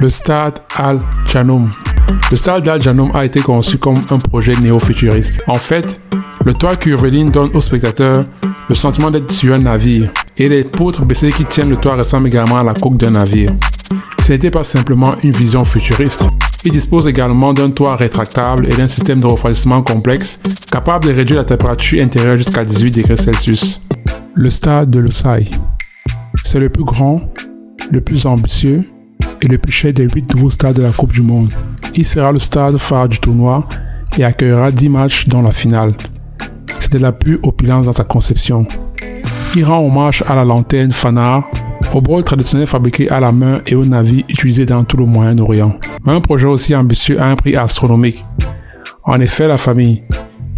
Le stade Al Janoum. Le stade Al Janoum a été conçu comme un projet néo-futuriste. En fait, le toit curviligne donne aux spectateurs le sentiment d'être sur un navire, et les poutres baissées qui tiennent le toit ressemblent également à la coque d'un navire. Ce n'était pas simplement une vision futuriste. Il dispose également d'un toit rétractable et d'un système de refroidissement complexe capable de réduire la température intérieure jusqu'à 18 degrés Celsius. Le stade de Lusail. C'est le plus grand, le plus ambitieux et le plus cher des 8 nouveaux stades de la Coupe du Monde. Il sera le stade phare du tournoi et accueillera 10 matchs dont la finale. C'est de la pure opulence dans sa conception. Il rend hommage à la lanterne Fanar, au bol traditionnel fabriqué à la main et aux navires utilisés dans tout le Moyen-Orient. Mais un projet aussi ambitieux a un prix astronomique. En effet, la famille,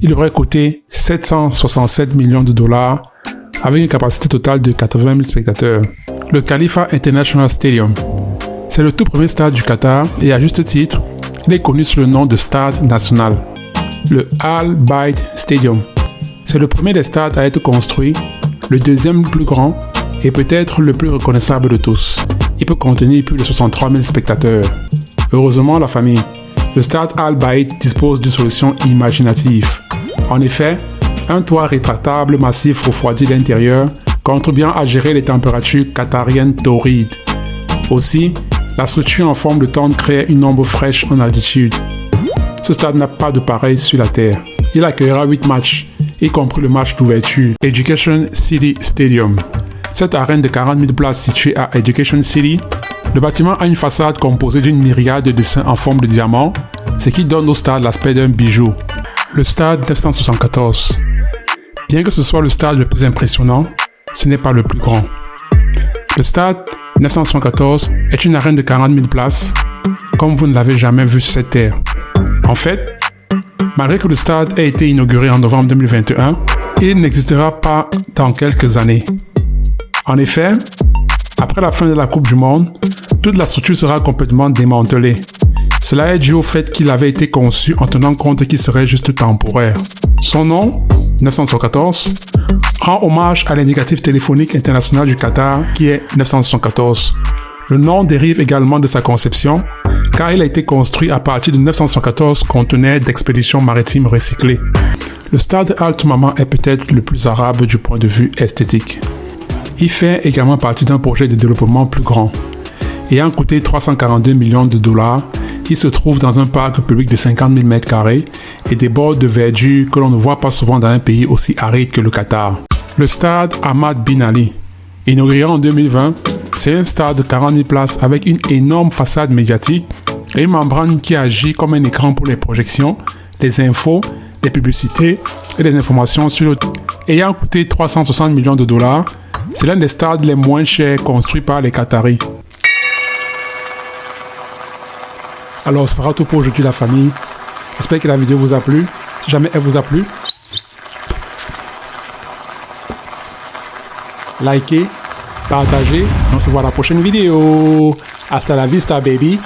il devrait coûter 767 millions de dollars avec une capacité totale de 80 000 spectateurs. Le Khalifa International Stadium. C'est le tout premier stade du Qatar et à juste titre, il est connu sous le nom de stade national. Le Al Bayt Stadium. C'est le premier des stades à être construit, le deuxième le plus grand et peut-être le plus reconnaissable de tous. Il peut contenir plus de 63 000 spectateurs. Heureusement, la famille, le stade Al Bayt dispose d'une solution imaginative. En effet, un toit rétractable massif refroidi l'intérieur, contribuant à gérer les températures qatariennes torrides. Aussi, la structure en forme de tente crée une ombre fraîche en altitude. Ce stade n'a pas de pareil sur la Terre. Il accueillera 8 matchs, y compris le match d'ouverture, Education City Stadium. Cette arène de 40 000 places située à Education City, le bâtiment a une façade composée d'une myriade de dessins en forme de diamant, ce qui donne au stade l'aspect d'un bijou. Le stade 974. Bien que ce soit le stade le plus impressionnant, ce n'est pas le plus grand. Le stade 974 est une arène de 40 000 places, comme vous ne l'avez jamais vu sur cette terre. En fait, malgré que le stade ait été inauguré en novembre 2021, il n'existera pas dans quelques années. En effet, après la fin de la Coupe du Monde, toute la structure sera complètement démantelée. Cela est dû au fait qu'il avait été conçu en tenant compte qu'il serait juste temporaire. Son nom, 974, rend hommage à l'indicatif téléphonique international du Qatar qui est 974. Le nom dérive également de sa conception, car il a été construit à partir de 974 conteneurs d'expéditions maritimes recyclés. Le stade Al Toumama est peut-être le plus arabe du point de vue esthétique. Il fait également partie d'un projet de développement plus grand. Ayant coûté 342 millions de dollars, il se trouve dans un parc public de 50 000 m² et des bords de verdure que l'on ne voit pas souvent dans un pays aussi aride que le Qatar. Le stade Ahmad Bin Ali. Inauguré en 2020, c'est un stade de 40 000 places avec une énorme façade médiatique et une membrane qui agit comme un écran pour les projections, les infos, les publicités et les informations sur le... Ayant coûté 360 millions de dollars, c'est l'un des stades les moins chers construits par les Qataris. Alors, ce sera tout pour aujourd'hui la famille. J'espère que la vidéo vous a plu. Si jamais elle vous a plu, likez, partagez. On se voit à la prochaine vidéo. Hasta la vista, baby.